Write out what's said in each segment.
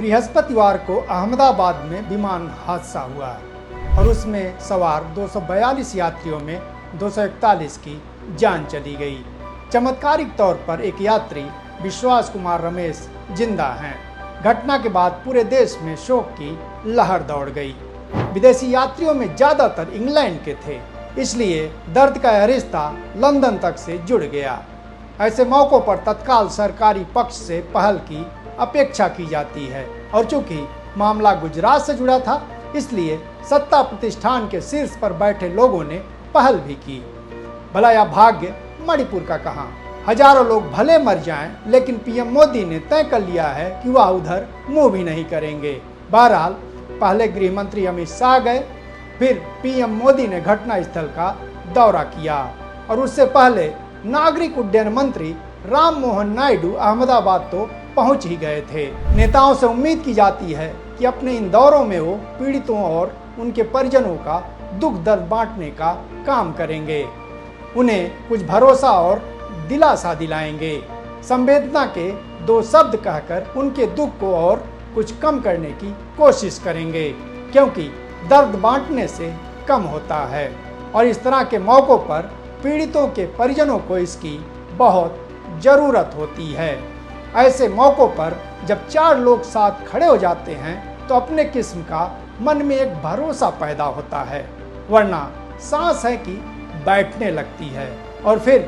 बृहस्पतिवार को अहमदाबाद में विमान हादसा हुआ और उसमें सवार 242 यात्रियों में 241 की जान चली गई। चमत्कारिक तौर पर एक यात्री विश्वास कुमार रमेश जिंदा हैं। घटना के बाद पूरे देश में शोक की लहर दौड़ गई। विदेशी यात्रियों में ज़्यादातर इंग्लैंड के थे, इसलिए दर्द का यह रिश्ता लंदन तक से जुड़ गया। ऐसे मौक़ों पर तत्काल सरकारी पक्ष से पहल की अपेक्षा की जाती है और चूंकि मामला गुजरात से जुड़ा था, इसलिए सत्ता प्रतिष्ठान के शीर्ष पर बैठे लोगों ने पहल भी की। भला यह भाग्य मणिपुर का कहाँ। हजारों लोग भले मर जाएं, लेकिन पीएम मोदी ने तय कर लिया है कि वह उधर मुंह भी नहीं करेंगे। बहरहाल पहले गृह मंत्री अमित शाह गए, फिर पीएम मोदी ने घटनास्थल का दौरा किया और उससे पहले नागरिक उड्डयन मंत्री राम मोहन नायडू अहमदाबाद तो पहुंच ही गए थे। नेताओं से उम्मीद की जाती है कि अपने इन दौरों में वो पीड़ितों और उनके परिजनों का दुख दर्द बांटने का काम करेंगे, उन्हें कुछ भरोसा और दिलासा दिलाएंगे। संवेदना के दो शब्द कहकर उनके दुख को और कुछ कम करने की कोशिश करेंगे, क्योंकि दर्द बांटने से कम होता है और इस तरह के मौक़ों पर पीड़ितों के परिजनों को इसकी बहुत ज़रूरत होती है। ऐसे मौक़ों पर जब चार लोग साथ खड़े हो जाते हैं तो अपने किस्म का मन में एक भरोसा पैदा होता है, वरना सांस है कि बैठने लगती है और फिर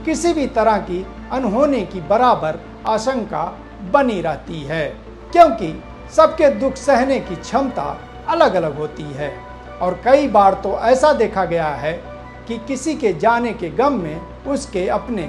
किसी भी तरह की अनहोनी की बराबर आशंका बनी रहती है, क्योंकि सबके दुख सहने की क्षमता अलग अलग होती है। और कई बार तो ऐसा देखा गया है कि किसी के जाने के गम में उसके अपने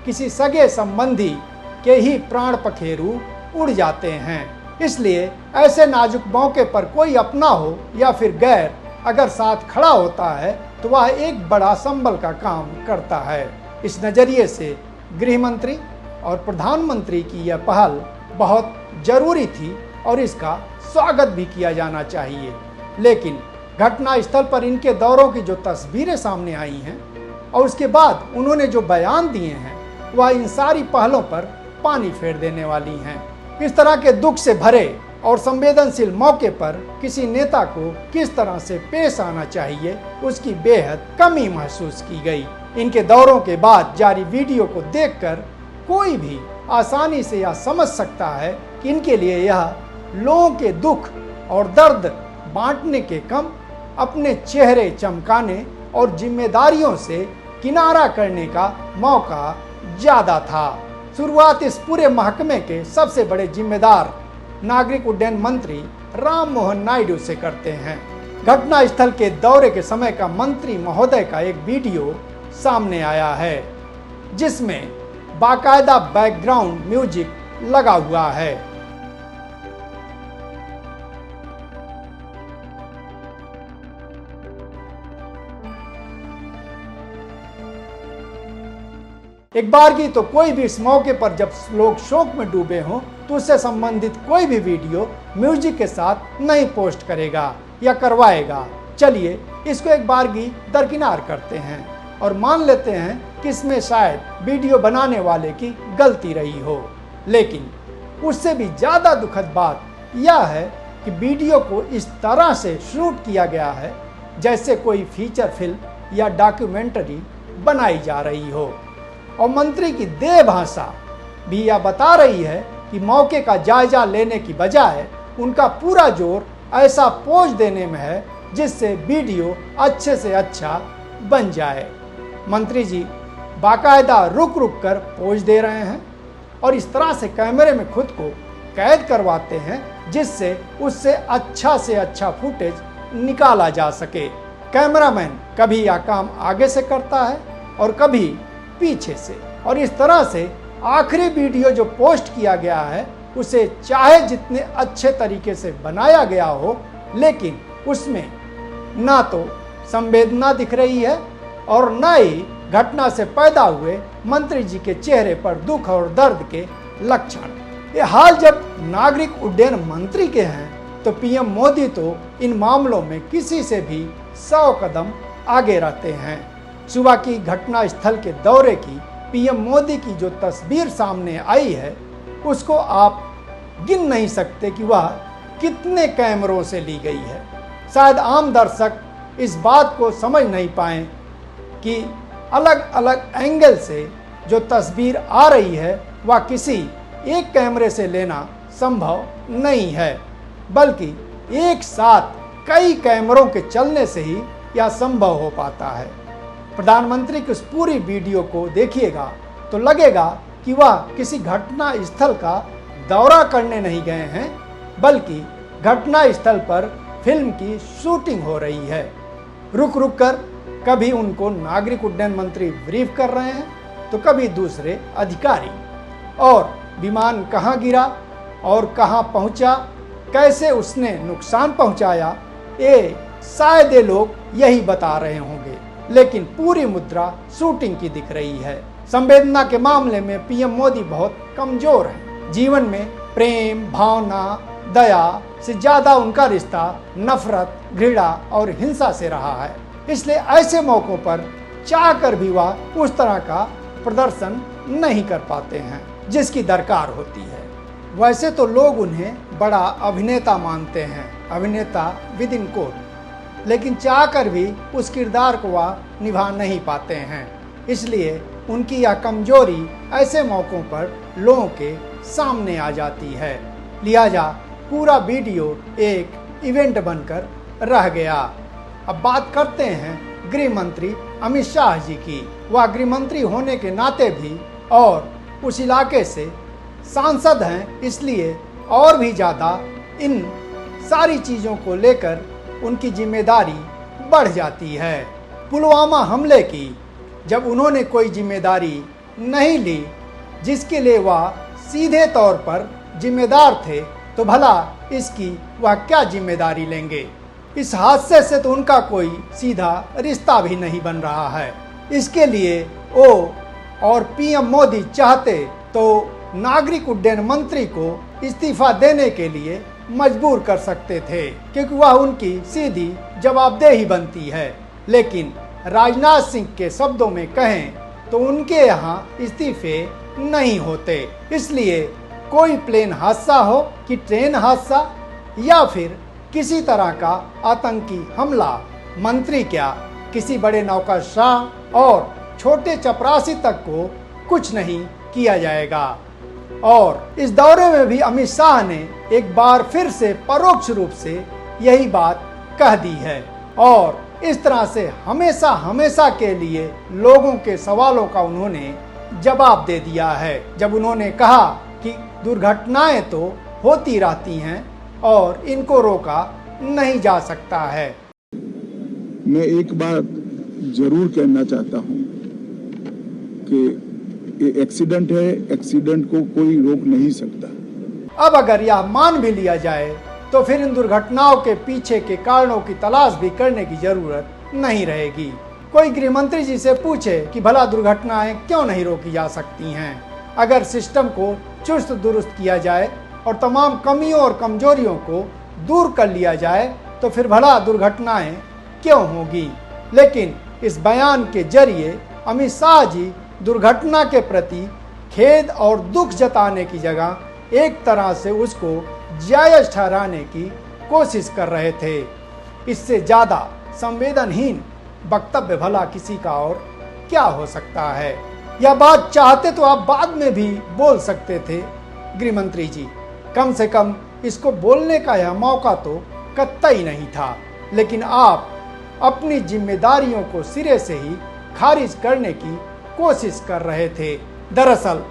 किसी सगे संबंधी के ही प्राण पखेरु उड़ जाते हैं। इसलिए ऐसे नाजुक मौके पर कोई अपना हो या फिर गैर अगर साथ खड़ा होता है तो वह एक बड़ा संबल का काम करता है। इस नज़रिए से गृह मंत्री और प्रधानमंत्री की यह पहल बहुत ज़रूरी थी और इसका स्वागत भी किया जाना चाहिए। लेकिन घटना स्थल पर इनके दौरों की जो तस्वीरें सामने आई हैं और उसके बाद उन्होंने जो बयान दिए हैं, वह इन सारी पहलों पर पानी फेर देने वाली हैं। इस तरह के दुख से भरे और संवेदनशील मौके पर किसी नेता को किस तरह से पेश आना चाहिए, उसकी बेहद कमी महसूस की गई। इनके दौरों के बाद जारी वीडियो को देखकर कोई भी आसानी से यह समझ सकता है कि इनके लिए यह लोगों के दुख और दर्द बांटने के कम अपने चेहरे चमकाने और जिम्मेदारियों से किनारा करने का मौका ज़्यादा था। शुरुआत इस पूरे महकमे के सबसे बड़े जिम्मेदार नागरिक उड्डयन मंत्री राम मोहन नायडू से करते हैं। घटना स्थल के दौरे के समय का मंत्री महोदय का एक वीडियो सामने आया है, जिसमें बाकायदा बैकग्राउंड म्यूजिक लगा हुआ है। एक बार की तो कोई भी इस मौके पर जब लोग शोक में डूबे हों तो उससे संबंधित कोई भी वीडियो म्यूजिक के साथ नहीं पोस्ट करेगा या करवाएगा। चलिए इसको एक बार की दरकिनार करते हैं और मान लेते हैं कि इसमें शायद वीडियो बनाने वाले की गलती रही हो, लेकिन उससे भी ज़्यादा दुखद बात यह है कि वीडियो को इस तरह से शूट किया गया है जैसे कोई फीचर फिल्म या डॉक्यूमेंट्री बनाई जा रही हो और मंत्री की देह भाषा भी यह बता रही है कि मौके का जायजा लेने की बजाय उनका पूरा जोर ऐसा पोज देने में है जिससे वीडियो अच्छे से अच्छा बन जाए। मंत्री जी बाकायदा रुक रुक कर पोज दे रहे हैं और इस तरह से कैमरे में खुद को कैद करवाते हैं जिससे उससे अच्छा से अच्छा फुटेज निकाला जा सके। कैमरामैन कभी यह काम आगे से करता है और कभी पीछे से, और इस तरह से आखिरी वीडियो जो पोस्ट किया गया है उसे चाहे जितने अच्छे तरीके से बनाया गया हो, लेकिन उसमें ना तो संवेदना दिख रही है और न ही घटना से पैदा हुए मंत्री जी के चेहरे पर दुख और दर्द के लक्षण। ये हाल जब नागरिक उड्डयन मंत्री के हैं तो पीएम मोदी तो इन मामलों में किसी से भी 100 कदम आगे रहते हैं। सुबह की घटना स्थल के दौरे की पीएम मोदी की जो तस्वीर सामने आई है उसको आप गिन नहीं सकते कि वह कितने कैमरों से ली गई है। शायद आम दर्शक इस बात को समझ नहीं पाए कि अलग अलग एंगल से जो तस्वीर आ रही है वह किसी एक कैमरे से लेना संभव नहीं है, बल्कि एक साथ कई कैमरों के चलने से ही यह संभव हो पाता है। प्रधानमंत्री की उस पूरी वीडियो को देखिएगा तो लगेगा कि वह किसी घटना स्थल का दौरा करने नहीं गए हैं, बल्कि घटना स्थल पर फिल्म की शूटिंग हो रही है। रुक रुक कर कभी उनको नागरिक उड्डयन मंत्री ब्रीफ कर रहे हैं तो कभी दूसरे अधिकारी, और विमान कहाँ गिरा और कहाँ पहुंचा, कैसे उसने नुकसान पहुंचाया, ये शायद ये लोग यही बता रहे होंगे, लेकिन पूरी मुद्रा शूटिंग की दिख रही है। संवेदना के मामले में पीएम मोदी बहुत कमजोर हैं। जीवन में प्रेम, भावना, दया से ज्यादा उनका रिश्ता नफरत, घृणा और हिंसा से रहा है। इसलिए ऐसे मौकों पर चाहकर भी वह उस तरह का प्रदर्शन नहीं कर पाते हैं जिसकी दरकार होती है। वैसे तो लोग उन्हें बड़ा अभिनेता मानते हैं, अभिनेता विद इन कोट, लेकिन चाहकर भी उस किरदार को वह निभा नहीं पाते हैं। इसलिए उनकी यह कमजोरी ऐसे मौकों पर लोगों के सामने आ जाती है। लिहाजा पूरा वीडियो एक इवेंट बनकर रह गया। अब बात करते हैं गृह मंत्री अमित शाह जी की। वह गृह मंत्री होने के नाते भी और उस इलाके से सांसद हैं, इसलिए और भी ज़्यादा इन सारी चीज़ों को लेकर उनकी जिम्मेदारी बढ़ जाती है। पुलवामा हमले की जब उन्होंने कोई जिम्मेदारी नहीं ली जिसके लिए वह सीधे तौर पर जिम्मेदार थे, तो भला इसकी वह क्या जिम्मेदारी लेंगे। इस हादसे से तो उनका कोई सीधा रिश्ता भी नहीं बन रहा है। इसके लिए वो और पीएम मोदी चाहते तो नागरिक उड्डयन मंत्री को इस्तीफा देने के लिए मजबूर कर सकते थे, क्योंकि वह उनकी सीधी जवाबदेही बनती है। लेकिन राजनाथ सिंह के शब्दों में कहें तो उनके यहाँ इस्तीफे नहीं होते। इसलिए कोई प्लेन हादसा हो कि ट्रेन हादसा या फिर किसी तरह का आतंकी हमला, मंत्री क्या किसी बड़े नौकरशाह और छोटे चपरासी तक को कुछ नहीं किया जाएगा। और इस दौरे में भी अमित शाह ने एक बार फिर से परोक्ष रूप से यही बात कह दी है और इस तरह से हमेशा हमेशा के लिए लोगों के सवालों का उन्होंने जवाब दे दिया है। जब उन्होंने कहा कि दुर्घटनाएं तो होती रहती हैं और इनको रोका नहीं जा सकता है। मैं एक बात जरूर कहना चाहता हूं कि ये एक्सीडेंट है, एक्सीडेंट को कोई रोक नहीं सकता। अब अगर यह मान भी लिया जाए तो फिर इन दुर्घटनाओं के पीछे के कारणों की तलाश भी करने की जरूरत नहीं रहेगी। कोई गृह मंत्री जी से पूछे कि भला दुर्घटनाएं क्यों नहीं रोकी जा सकती हैं। अगर सिस्टम को चुस्त दुरुस्त किया जाए और तमाम कमियों और कमजोरियों को दूर कर लिया जाए तो फिर भला दुर्घटनाएं क्यों होगी। लेकिन इस बयान के जरिए अमित शाह जी दुर्घटना के प्रति खेद और दुख जताने की जगह एक तरह से उसको जायज ठहराने की कोशिश कर रहे थे। इससे ज़्यादा संवेदनहीन वक्तव्य भला किसी का और क्या हो सकता है। यह बात चाहते तो आप बाद में भी बोल सकते थे गृह मंत्री जी, कम से कम इसको बोलने का यह मौका तो कतई नहीं था। लेकिन आप अपनी जिम्मेदारियों को सिरे से ही खारिज करने की कोशिश कर रहे थे। दरअसल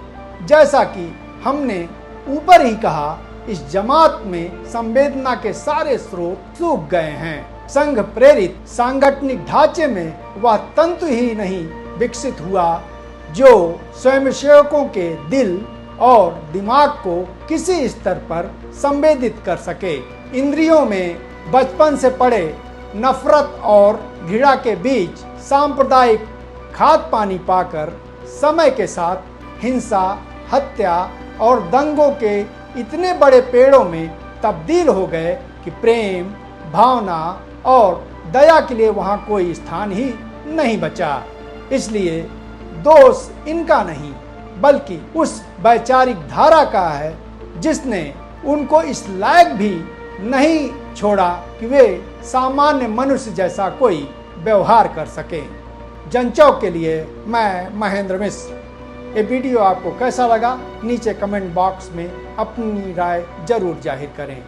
जैसा कि हमने ऊपर ही कहा, इस जमात में संवेदना के सारे स्रोत सूख गए हैं। संघ प्रेरित सांगठनिक ढांचे में वह तंतु ही नहीं विकसित हुआ जो स्वयंसेवकों के दिल और दिमाग को किसी स्तर पर संवेदित कर सके। इंद्रियों में बचपन से पड़े नफरत और घृणा के बीच सांप्रदायिक खाद पानी पाकर समय के साथ हिंसा, हत्या और दंगों के इतने बड़े पेड़ों में तब्दील हो गए कि प्रेम, भावना और दया के लिए वहाँ कोई स्थान ही नहीं बचा। इसलिए दोष इनका नहीं बल्कि उस वैचारिक धारा का है जिसने उनको इस लायक भी नहीं छोड़ा कि वे सामान्य मनुष्य जैसा कोई व्यवहार कर सके। जनचौक के लिए मैं महेंद्र मिश्र। ये वीडियो आपको कैसा लगा नीचे कमेंट बॉक्स में अपनी राय जरूर जाहिर करें।